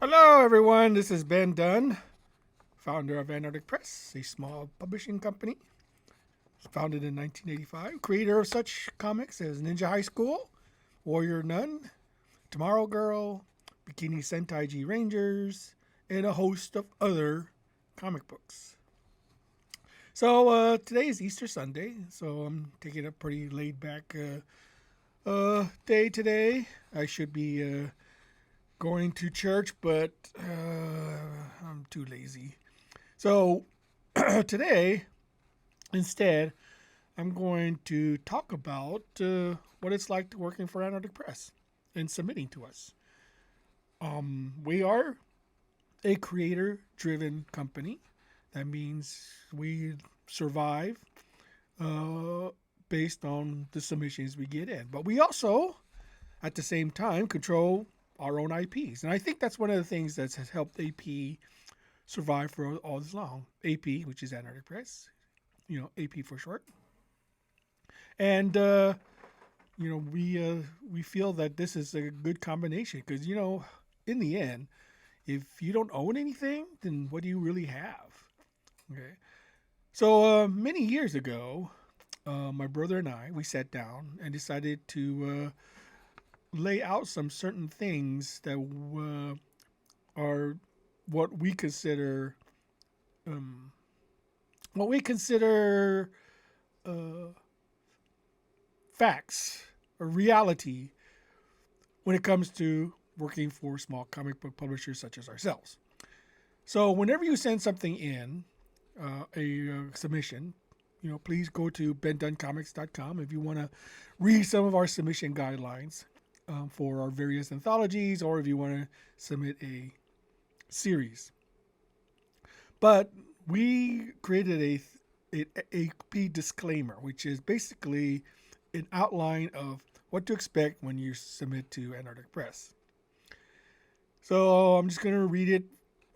Hello, everyone. This is Ben Dunn, founder of Antarctic Press, a small publishing company founded in 1985. Creator of such comics as Ninja High School, Warrior Nun, Tomorrow Girl, Bikini Sentai G Rangers, and a host of other comic books. So today is Easter Sunday, so I'm taking a pretty laid back day today. I should be going to church, but I'm too lazy. So today, instead, I'm going to talk about what it's like to working for Antarctic Press and submitting to us. We are a creator-driven company. That means we survive uh, based on the submissions we get in. But we also, at the same time, control our own IPs. And I think that's one of the things that has helped AP survive for all this long. AP, which is Antarctic Press, AP for short. And we feel that this is a good combination because in the end, if you don't own anything, then what do you really have? Okay. So many years ago, my brother and I we sat down and decided to lay out some certain things that are what we consider um, what we consider uh, facts or reality when it comes to working for small comic book publishers such as ourselves. So whenever you send something in, a submission, please go to benduncomics.com if you want to read some of our submission guidelines for our various anthologies, or if you want to submit a series. But we created a disclaimer, which is basically an outline of what to expect when you submit to Antarctic Press. So I'm just going to read it,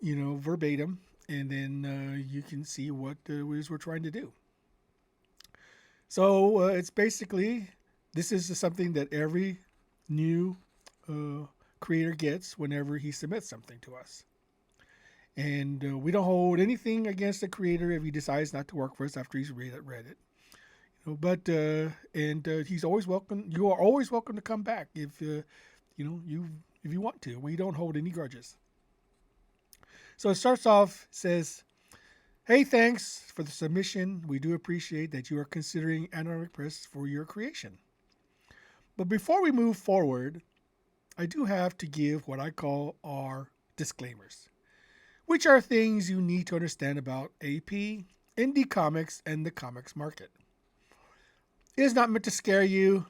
verbatim, and then you can see what it is we're trying to do. So it's basically, this is something that every new creator gets whenever he submits something to us. And we don't hold anything against the creator if he decides not to work for us after he's read it. But he's always welcome. You are always welcome to come back if if you want to. We don't hold any grudges. So it starts off, says, "Hey, thanks for the submission. We do appreciate that you are considering Antarctic Press for your creation. But before we move forward, I do have to give what I call our disclaimers, which are things you need to understand about AP, indie comics, and the comics market. It is not meant to scare you,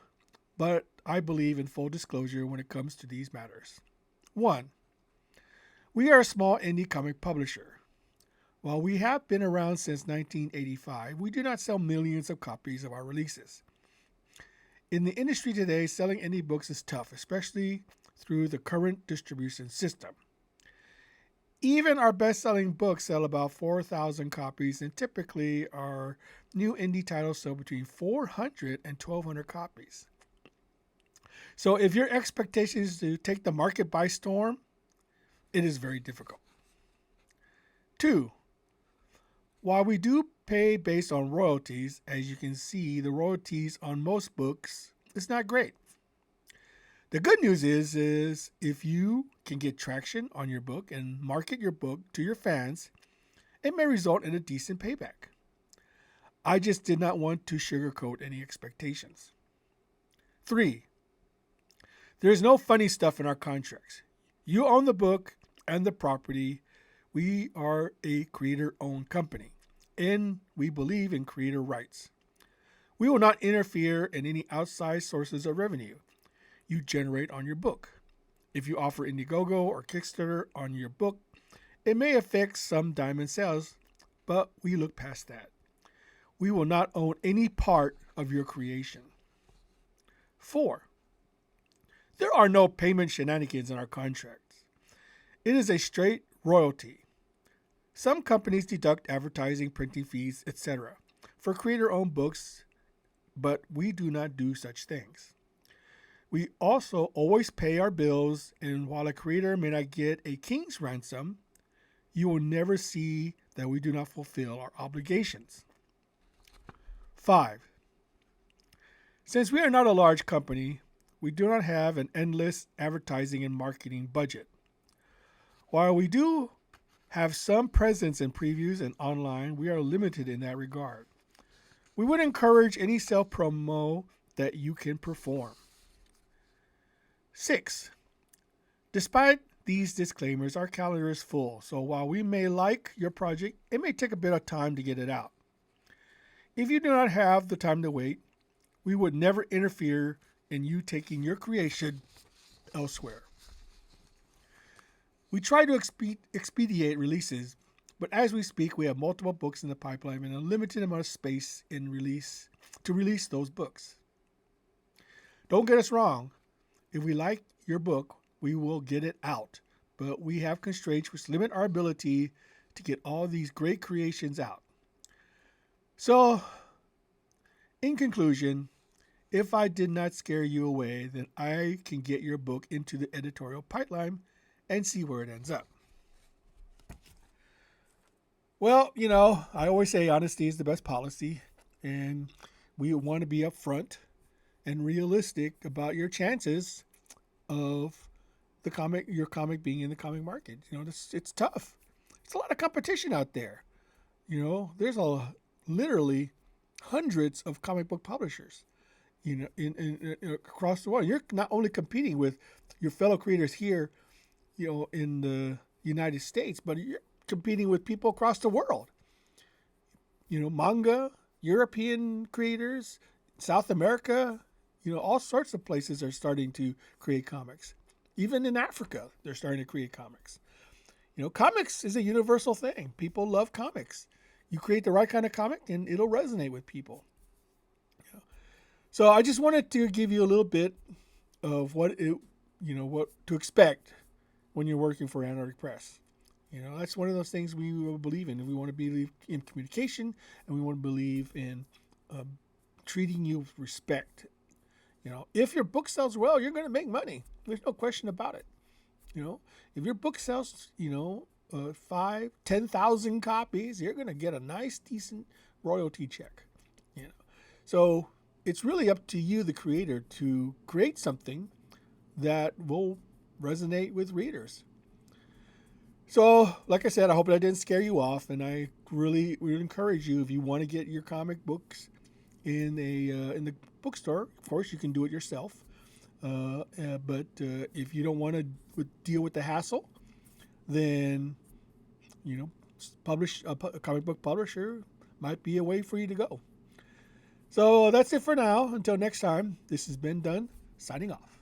but I believe in full disclosure when it comes to these matters. 1. We are a small indie comic publisher. While we have been around since 1985, we do not sell millions of copies of our releases. In the industry today, selling indie books is tough, especially through the current distribution system. Even our best-selling books sell about 4,000 copies, and typically our new indie titles sell between 400 and 1,200 copies. So if your expectation is to take the market by storm, it is very difficult. 2. While we do pay based on royalties, as you can see, the royalties on most books is not great. The good news is if you can get traction on your book and market your book to your fans, it may result in a decent payback. I just did not want to sugarcoat any expectations. 3. There is no funny stuff in our contracts. You own the book and the property. We are a creator-owned company, and we believe in creator rights. We will not interfere in any outside sources of revenue you generate on your book. If you offer Indiegogo or Kickstarter on your book, it may affect some diamond sales, but we look past that. We will not own any part of your creation. 4. There are no payment shenanigans in our contracts. It is a straight royalty. Some companies deduct advertising, printing fees, etc. for creator-owned books, but we do not do such things. We also always pay our bills, and while a creator may not get a king's ransom, you will never see that we do not fulfill our obligations. 5. Since we are not a large company, we do not have an endless advertising and marketing budget. While we do have some presence in previews and online, we are limited in that regard. We would encourage any self promo that you can perform. 6. Despite these disclaimers, our calendar is full, so while we may like your project, it may take a bit of time to get it out. If you do not have the time to wait, we would never interfere in you taking your creation elsewhere. We try to expedite releases, but as we speak, we have multiple books in the pipeline and a limited amount of space to release those books. Don't get us wrong. If we like your book, we will get it out, but we have constraints which limit our ability to get all these great creations out. So, in conclusion, if I did not scare you away, then I can get your book into the editorial pipeline and see where it ends up. Well, I always say honesty is the best policy, and we want to be upfront and realistic about your chances of your comic being in the comic market. It's tough. It's a lot of competition out there. There's literally hundreds of comic book publishers, in across the world. You're not only competing with your fellow creators here, in the United States, but you're competing with people across the world. Manga, European creators, South America, all sorts of places are starting to create comics. Even in Africa, they're starting to create comics. Comics is a universal thing. People love comics. You create the right kind of comic and it'll resonate with people. So I just wanted to give you a little bit of what to expect when you're working for Antarctic Press. That's one of those things we believe in. We want to believe in communication, and we want to believe in treating you with respect. If your book sells well, you're going to make money. There's no question about it. If your book sells, 5, 10,000 copies, you're going to get a nice, decent royalty check. So it's really up to you, the creator, to create something that will resonate with readers. So, like I said, I hope that didn't scare you off, and I really would encourage you, if you want to get your comic books in the bookstore, of course you can do it yourself. But if you don't want to deal with the hassle, then a comic book publisher might be a way for you to go. So that's it for now. Until next time, this has been Dunn, signing off.